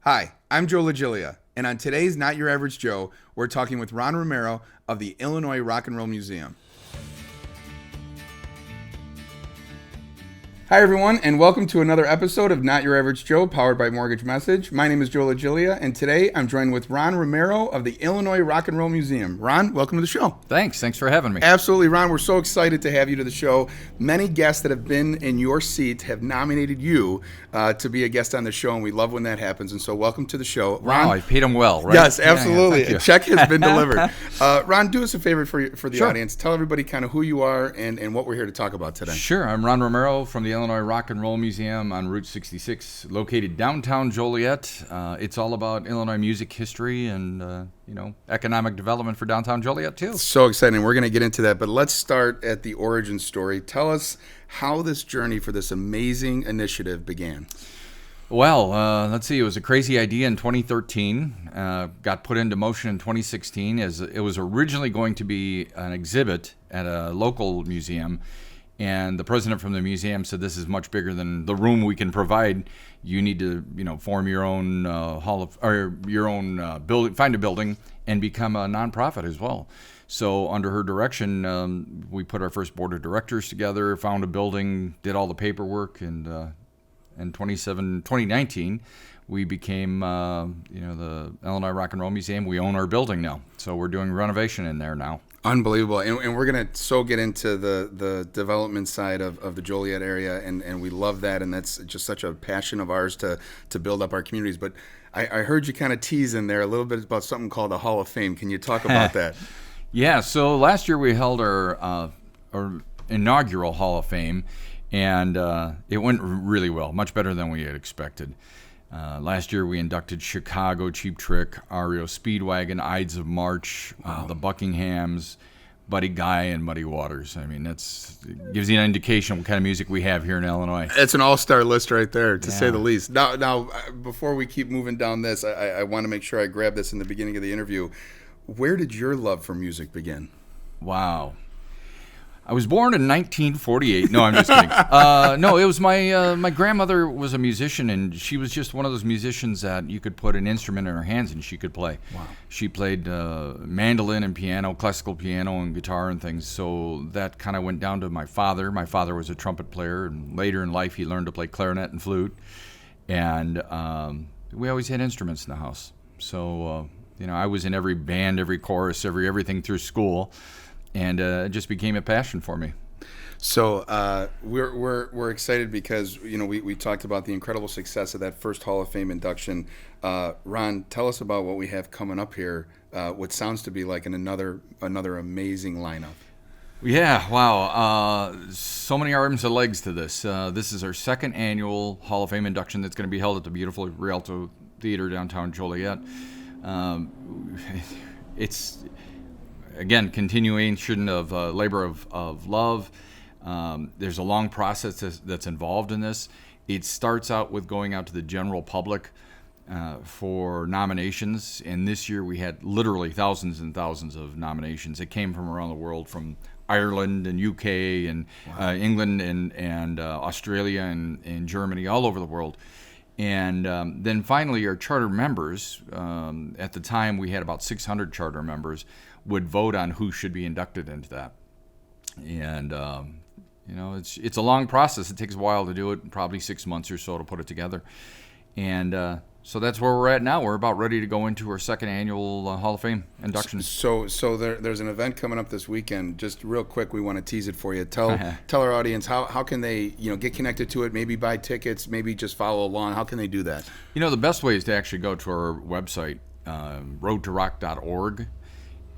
Hi, I'm Joe Joliet, and on today's Not Your Average Joe, we're talking with Ron Romero of the Illinois Rock and Roll Museum. Hi, everyone, and welcome to another episode of Not Your Average Joe, powered by Mortgage Message. My name is Joe Joliet, and today I'm joined with Ron Romero of the Illinois Rock and Roll Museum. Ron, welcome to the show. Thanks for having me. Absolutely, Ron. We're so excited to have you to the show. Many guests that have been in your seat have nominated you to be a guest on the show, and we love when that happens. And so welcome to the show. Ron, wow, I paid them well, right? Yes, absolutely. Yeah, a check has been delivered. Ron, do us a favor for the Sure. audience. Tell everybody kind of who you are and what we're here to talk about today. Sure. I'm Ron Romero from the Illinois Rock and Roll Museum on Route 66, located downtown Joliet. It's all about Illinois music history and economic development for downtown Joliet too. So exciting. We're going to get into that, but let's start at the origin story. Tell us how this journey for this amazing initiative began. Well, let's see. It was a crazy idea in 2013. Got put into motion in 2016 as it was originally going to be an exhibit at a local museum. And the president from the museum said, "This is much bigger than the room we can provide. You need to, form your own building, find a building, and become a nonprofit as well." So, under her direction, we put our first board of directors together, found a building, did all the paperwork, and in 2019, we became, the Illinois Rock and Roll Museum. We own our building now, so we're doing renovation in there now. Unbelievable. And we're going to get into the development side of the Joliet area, and we love that, and that's just such a passion of ours to build up our communities. But I heard you kind of tease in there a little bit about something called the Hall of Fame. Can you talk about that? Yeah, so last year we held our inaugural Hall of Fame, and it went really well, much better than we had expected. Last year we inducted Chicago, Cheap Trick, REO Speedwagon, Ides of March, the Buckinghams, Buddy Guy, and Muddy Waters. I mean, gives you an indication of what kind of music we have here in Illinois. It's an all-star list right there, to say the least. Now, before we keep moving down this, I want to make sure I grab this in the beginning of the interview. Where did your love for music begin? Wow. I was born in 1948. No, I'm just kidding. No, it was my grandmother was a musician, and she was just one of those musicians that you could put an instrument in her hands and she could play. Wow. She played mandolin and piano, classical piano and guitar and things. So that kind of went down to my father. My father was a trumpet player, and later in life he learned to play clarinet and flute. And we always had instruments in the house. So I was in every band, every chorus, everything through school. And it just became a passion for me. So we're excited because we talked about the incredible success of that first Hall of Fame induction. Ron, tell us about what we have coming up here. What sounds to be like another amazing lineup. Yeah, wow. So many arms and legs to this. This is our second annual Hall of Fame induction that's going to be held at the beautiful Rialto Theater downtown Joliet. It's again, continuation of labor of love. There's a long process that's involved in this. It starts out with going out to the general public for nominations, and this year we had literally thousands and thousands of nominations. It came from around the world, from Ireland and UK and England and Australia and Germany, all over the world. And then finally, our charter members, at the time we had about 600 charter members, would vote on who should be inducted into that. And, it's a long process. It takes a while to do it, probably 6 months or so to put it together. And so that's where we're at now. We're about ready to go into our second annual Hall of Fame induction. So there's an event coming up this weekend. Just real quick, we want to tease it for you. Tell our audience how can they get connected to it, maybe buy tickets, maybe just follow along. How can they do that? The best way is to actually go to our website, roadtorock.org.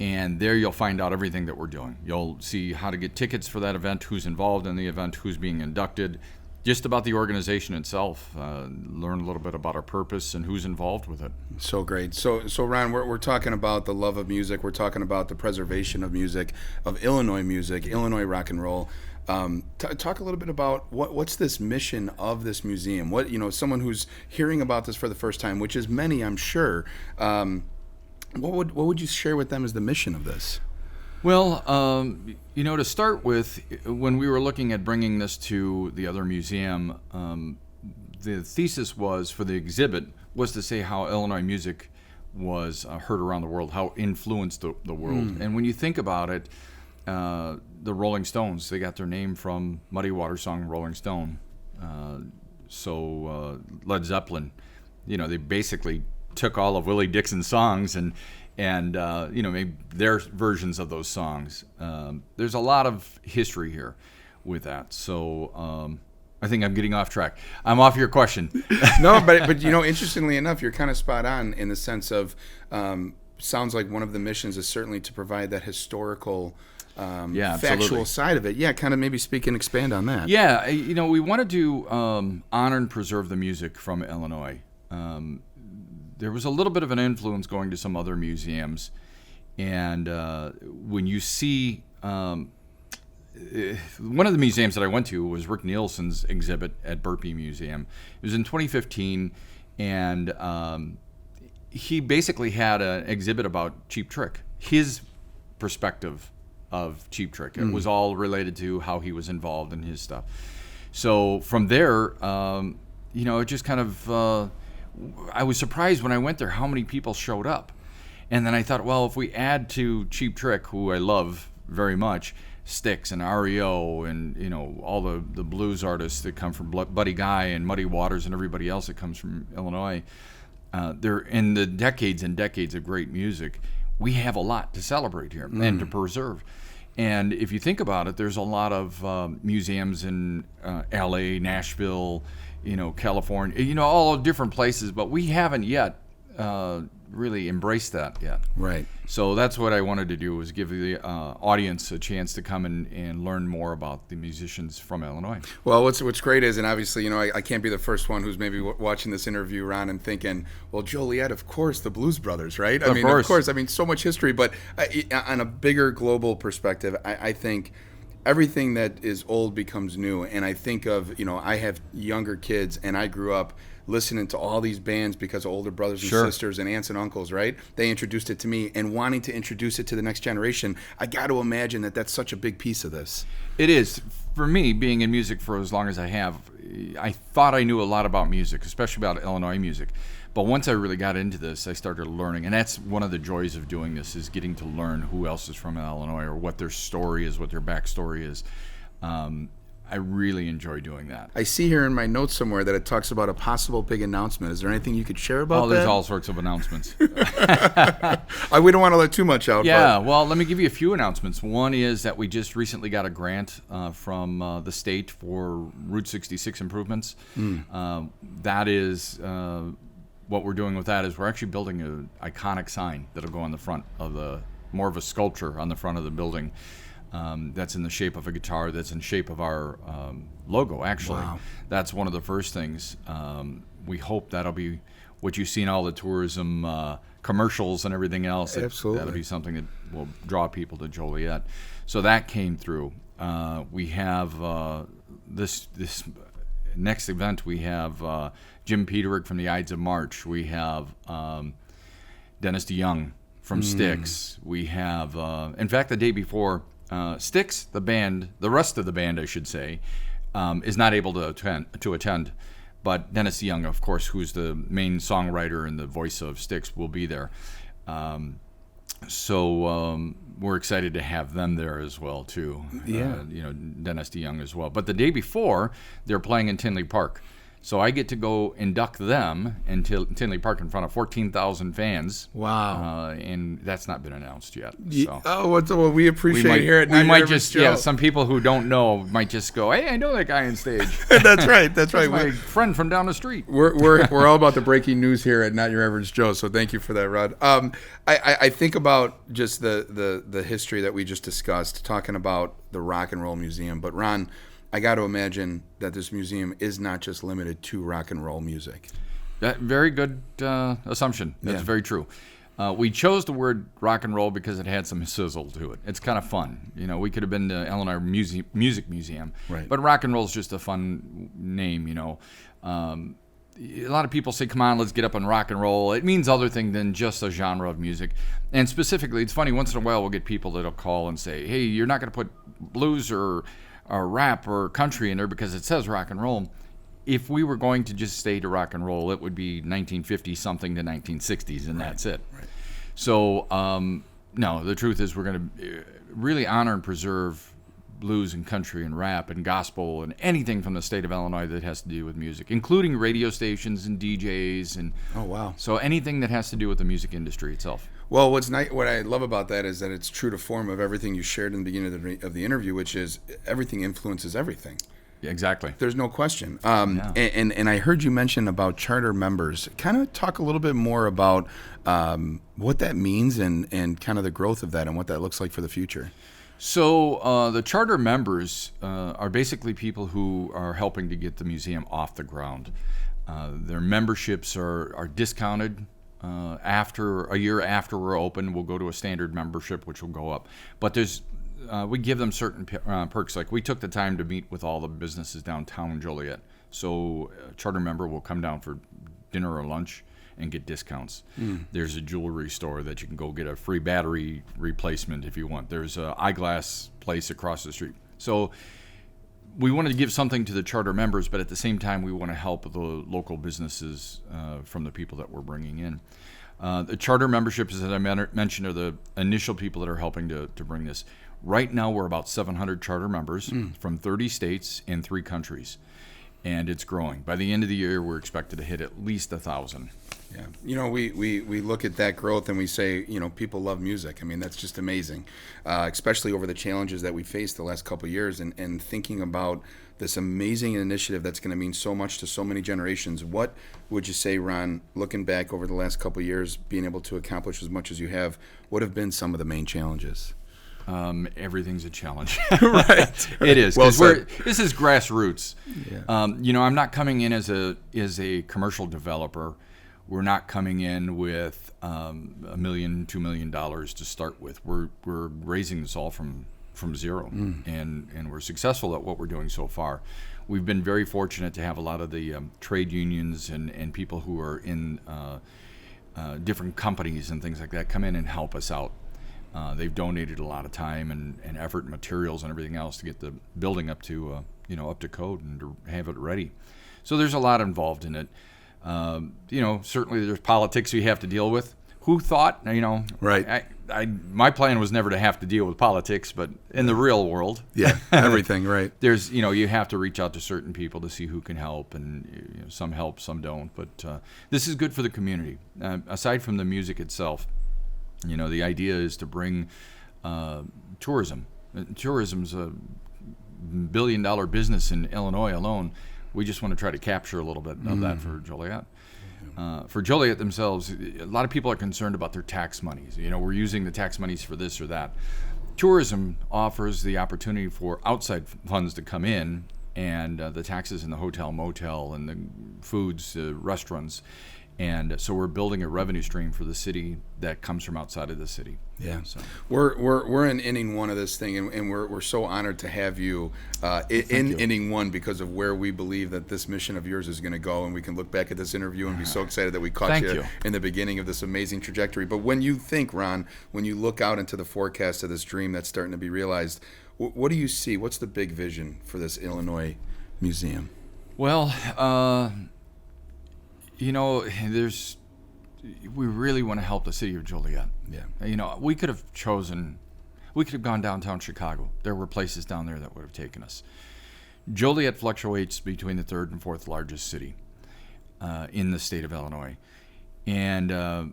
And there you'll find out everything that we're doing. You'll see how to get tickets for that event, who's involved in the event, who's being inducted, just about the organization itself. Learn a little bit about our purpose and who's involved with it. So great. So Ron, we're talking about the love of music. We're talking about the preservation of music, of Illinois music, Illinois rock and roll. Talk a little bit about what's this mission of this museum. What someone who's hearing about this for the first time, which is many, I'm sure. What would you share with them as the mission of this? Well, to start with, when we were looking at bringing this to the other museum, the thesis was for the exhibit was to say how Illinois music was heard around the world, how it influenced the world. And when you think about it, the Rolling Stones, they got their name from Muddy Waters' song Rolling Stone. Led Zeppelin, they basically took all of Willie Dixon's songs and made their versions of those songs. There's a lot of history here with that. So I think I'm getting off track. I'm off your question. No, but interestingly enough, you're kind of spot on in the sense of sounds like one of the missions is certainly to provide that historical factual side of it. Yeah, kind of maybe speak and expand on that. Yeah, we wanted to honor and preserve the music from Illinois. There was a little bit of an influence going to some other museums, and when you see one of the museums that I went to was Rick Nielsen's exhibit at Burpee Museum. It was in 2015, and he basically had an exhibit about Cheap Trick, his perspective of Cheap Trick. It was all related to how he was involved in his stuff. So from there, it just kind of, I was surprised when I went there how many people showed up. And then I thought, well, if we add to Cheap Trick, who I love very much, Styx and REO and all the blues artists that come from Buddy Guy and Muddy Waters and everybody else that comes from Illinois, they're in the decades and decades of great music. We have a lot to celebrate here and to preserve. And if you think about it, there's a lot of museums in LA, Nashville, California, all different places, but we haven't yet really embraced that yet. Right. So that's what I wanted to do, was give the audience a chance to come and learn more about the musicians from Illinois. Well, what's great is, and obviously, I can't be the first one who's maybe watching this interview, Ron, and thinking, well, Joliet, of course, the Blues Brothers, right? Of course. So much history. But on a bigger global perspective, I think everything that is old becomes new. And I think of, I have younger kids, and I grew up listening to all these bands because of older brothers and sisters and aunts and uncles, right? They introduced it to me, and wanting to introduce it to the next generation, I got to imagine that that's such a big piece of this. It is. For me, being in music for as long as I have, I thought I knew a lot about music, especially about Illinois music. But once I really got into this, I started learning, and that's one of the joys of doing this, is getting to learn who else is from Illinois or what their story is, what their backstory is. I really enjoy doing that. I see here in my notes somewhere that it talks about a possible big announcement. Is there anything you could share about that? There's all sorts of announcements. We don't want to let too much out. Yeah, well, let me give you a few announcements. One is that we just recently got a grant from the state for Route 66 improvements. That is what we're doing with that is we're actually building an iconic sign that'll go on the front of more of a sculpture on the front of the building. That's in the shape of a guitar, that's in shape of our logo, actually. Wow. That's one of the first things. We hope that'll be what you see in all the tourism commercials and everything else. Absolutely. That'll be something that will draw people to Joliet. So that came through. We have this next event, we have Jim Peterick from the Ides of March. We have Dennis DeYoung from Styx. We have, in fact, the day before, Styx, the band, the rest of the band, I should say, is not able to attend. But Dennis DeYoung, of course, who's the main songwriter and the voice of Styx, will be there. So we're excited to have them there as well, too. Yeah. Dennis DeYoung as well. But the day before, they're playing in Tinley Park. So I get to go induct them in Tinley Park in front of 14,000 fans. Wow. And that's not been announced yet. So. Well, we appreciate here at Not Your Average Joe. Some people who don't know might just go, hey, I know that guy on stage. That's right. That's my friend from down the street. We're all about the breaking news here at Not Your Average Joe, so thank you for that, Rod. I think about just the history that we just discussed, talking about the Rock and Roll Museum. But, Ron, I got to imagine that this museum is not just limited to rock and roll music. Very good assumption. That's very true. We chose the word rock and roll because it had some sizzle to it. It's kind of fun. We could have been the Illinois Music Museum, right. But rock and roll is just a fun name. A lot of people say, come on, let's get up and rock and roll. It means other thing than just a genre of music. And specifically, it's funny, once in a while we'll get people that'll call and say, hey, you're not going to put blues or rap or country in there because it says rock and roll. if we were going to just stay to rock and roll, it would be 1950 something to 1960s, and that's it. Right. So, no, the truth is we're going to really honor and preserve blues and country and rap and gospel and anything from the state of Illinois that has to do with music, including radio stations and DJs. And oh, wow. So anything that has to do with the music industry itself. Well, what I love about that is that it's true to form of everything you shared in the beginning of the interview, which is everything influences everything. Yeah, exactly. There's no question. And I heard you mention about charter members. Kind of talk a little bit more about what that means and kind of the growth of that and what that looks like for the future. So the charter members are basically people who are helping to get the museum off the ground. Their memberships are discounted. After a year after we're open, we'll go to a standard membership, which will go up. But we give them certain perks. Like we took the time to meet with all the businesses downtown Joliet. So a charter member will come down for dinner or lunch and get discounts. There's a jewelry store that you can go get a free battery replacement if you want. There's an eyeglass place across the street. So we wanted to give something to the charter members, but at the same time we want to help the local businesses from the people that we're bringing in. The charter memberships, as I mentioned, are the initial people that are helping to bring this. Right now we're about 700 charter members from 30 states and 3 countries, and it's growing. By the end of the year, we're expected to hit at least 1,000. Yeah. You know, we look at that growth and we say, you know, people love music. I mean, that's just amazing, especially over the challenges that we faced the last couple of years and thinking about this amazing initiative that's going to mean so much to so many generations. What would you say, Ron, looking back over the last couple of years, being able to accomplish as much as you have, what have been some of the main challenges? Everything's a challenge. Right. It is. Well This is grassroots. Yeah. You know, I'm not coming in as a commercial developer. We're not coming in with $1 million, $2 million to start with. We're raising this all from zero, and we're successful at what we're doing so far. We've been very fortunate to have a lot of the trade unions and people who are in different companies and things like that come in and help us out. They've donated a lot of time and effort and materials and everything else to get the building up to up to code and to have it ready. So there's a lot involved in it. Certainly there's politics we have to deal with. Who thought, right? My plan was never to have to deal with politics, but in the real world, yeah, everything, right? There's, you have to reach out to certain people to see who can help, and some help, some don't. But this is good for the community. Aside from the music itself, the idea is to bring tourism. Tourism's a $1 billion business in Illinois alone. We just want to try to capture a little bit of that for Joliet. For Joliet themselves, a lot of people are concerned about their tax monies. We're using the tax monies for this or that. Tourism offers the opportunity for outside funds to come in, and the taxes in the hotel, motel, and the foods, restaurants. And so we're building a revenue stream for the city that comes from outside of the city. Yeah, so we're in inning 1 of this thing, and we're so honored to have you in inning 1 because of where we believe that this mission of yours is going to go, and we can look back at this interview and be so excited that we caught you in the beginning of this amazing trajectory. But when you think, Ron, when you look out into the forecast of this dream that's starting to be realized, what do you see? What's the big vision for this Illinois museum? Well, we really want to help the city of Joliet. Yeah. We could have gone downtown Chicago. There were places down there that would have taken us. Joliet fluctuates between the 3rd and 4th largest city in the state of Illinois. And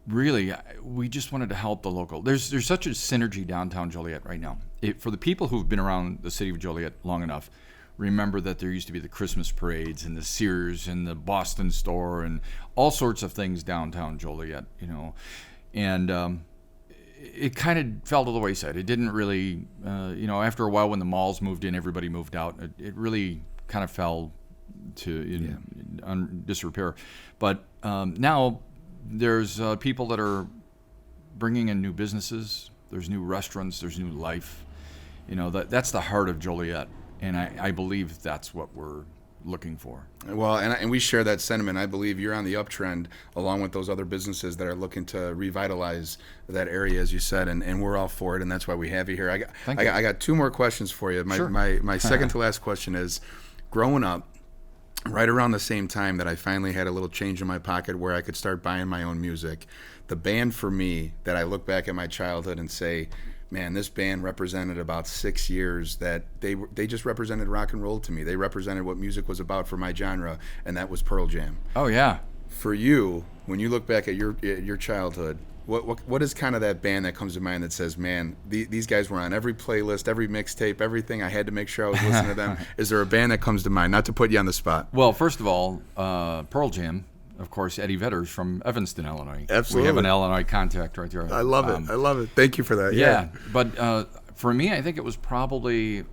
really, we just wanted to help the local. There's such a synergy downtown Joliet right now. For the people who've been around the city of Joliet long enough, remember that there used to be the Christmas parades and the Sears and the Boston store and all sorts of things downtown Joliet, and it kind of fell to the wayside. It didn't really, after a while when the malls moved in, everybody moved out. It really kind of fell to disrepair. But now there's people that are bringing in new businesses. There's new restaurants. There's new life. That's the heart of Joliet. And I believe that's what we're looking for. Well, and we share that sentiment. I believe you're on the uptrend along with those other businesses that are looking to revitalize that area, as you said, and we're all for it, and that's why we have you here. I got 2 more questions for you. Sure. My second to last question is, growing up, right around the same time that I finally had a little change in my pocket where I could start buying my own music, the band for me that I look back at my childhood and say, man, this band represented about 6 years that they just represented rock and roll to me. They represented what music was about for my genre, and that was Pearl Jam. Oh yeah. For you, when you look back at your childhood, what is kind of that band that comes to mind that says, man, these guys were on every playlist, every mixtape, everything. I had to make sure I was listening to them. Is there a band that comes to mind? Not to put you on the spot. Well, first of all, Pearl Jam, of course, Eddie Vedder's from Evanston, Illinois. Absolutely. We have an Illinois contact right there. I love it. I love it. Thank you for that. Yeah, but for me, I think it was probably,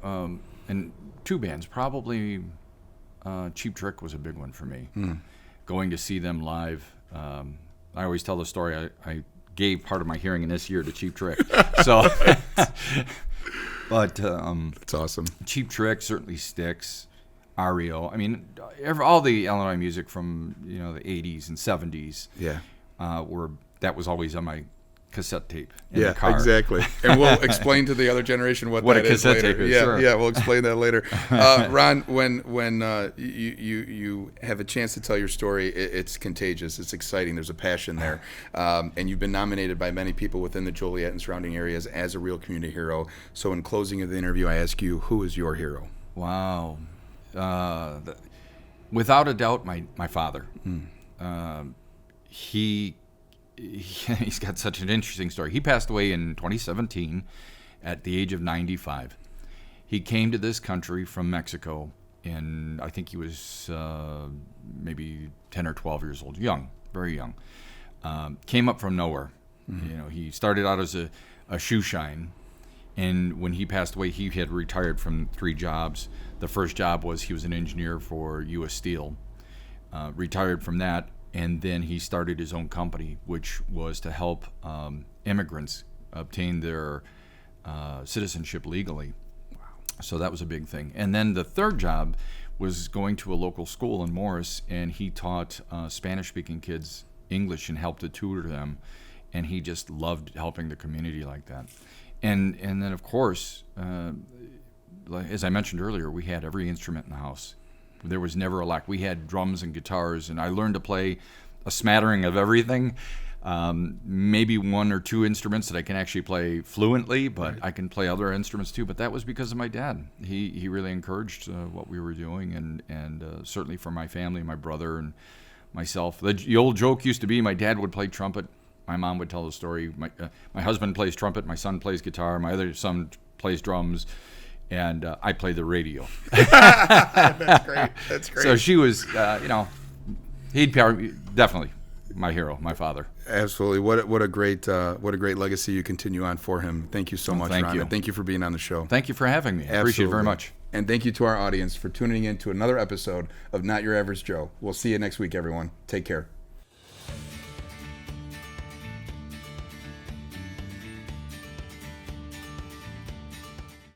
in two bands, probably Cheap Trick was a big one for me. Going to see them live. I always tell the story, I gave part of my hearing in this year to Cheap Trick. So, but That's awesome. Cheap Trick certainly sticks. REO. I mean, all the Illinois music from the 80s and 70s. Yeah. That was always on my cassette tape in the Yeah, car. exactly. And we'll explain to the other generation what What that a is cassette later. tape is, Yeah, sure. yeah, we'll explain that later. Ron, when you have a chance to tell your story, it's contagious. It's exciting. There's a passion there, and you've been nominated by many people within the Joliet and surrounding areas as a real community hero. So, in closing of the interview, I ask you, who is your hero? Wow. Without a doubt, my father. He's got such an interesting story. He passed away in 2017 at the age of 95. He came to this country from Mexico, and I think he was maybe 10 or 12 years old, young, very young. Came up from nowhere. He started out as a shoe shine, and when he passed away, he had retired from 3 jobs. The first job was he was an engineer for U.S. Steel. Retired from that, and then he started his own company, which was to help immigrants obtain their citizenship legally. Wow. So that was a big thing. And then the third job was going to a local school in Morris, and he taught Spanish-speaking kids English and helped to tutor them. And he just loved helping the community like that. And then, of course, as I mentioned earlier, we had every instrument in the house. There was never a lack. We had drums and guitars, and I learned to play a smattering of everything. Maybe 1 or 2 instruments that I can actually play fluently, but I can play other instruments too. But that was because of my dad. He really encouraged what we were doing, and certainly for my family, my brother and myself. The old joke used to be my dad would play trumpet. My mom would tell the story. My husband plays trumpet. My son plays guitar. My other son plays drums. And I play the radio. That's great. That's great. So she was, he'd definitely my hero, my father. Absolutely. What a great legacy you continue on for him. Thank you so much, thank Ron. you. And thank you for being on the show. Thank you for having me. I appreciate it very much. And thank you to our audience for tuning in to another episode of Not Your Average Joe. We'll see you next week, everyone. Take care.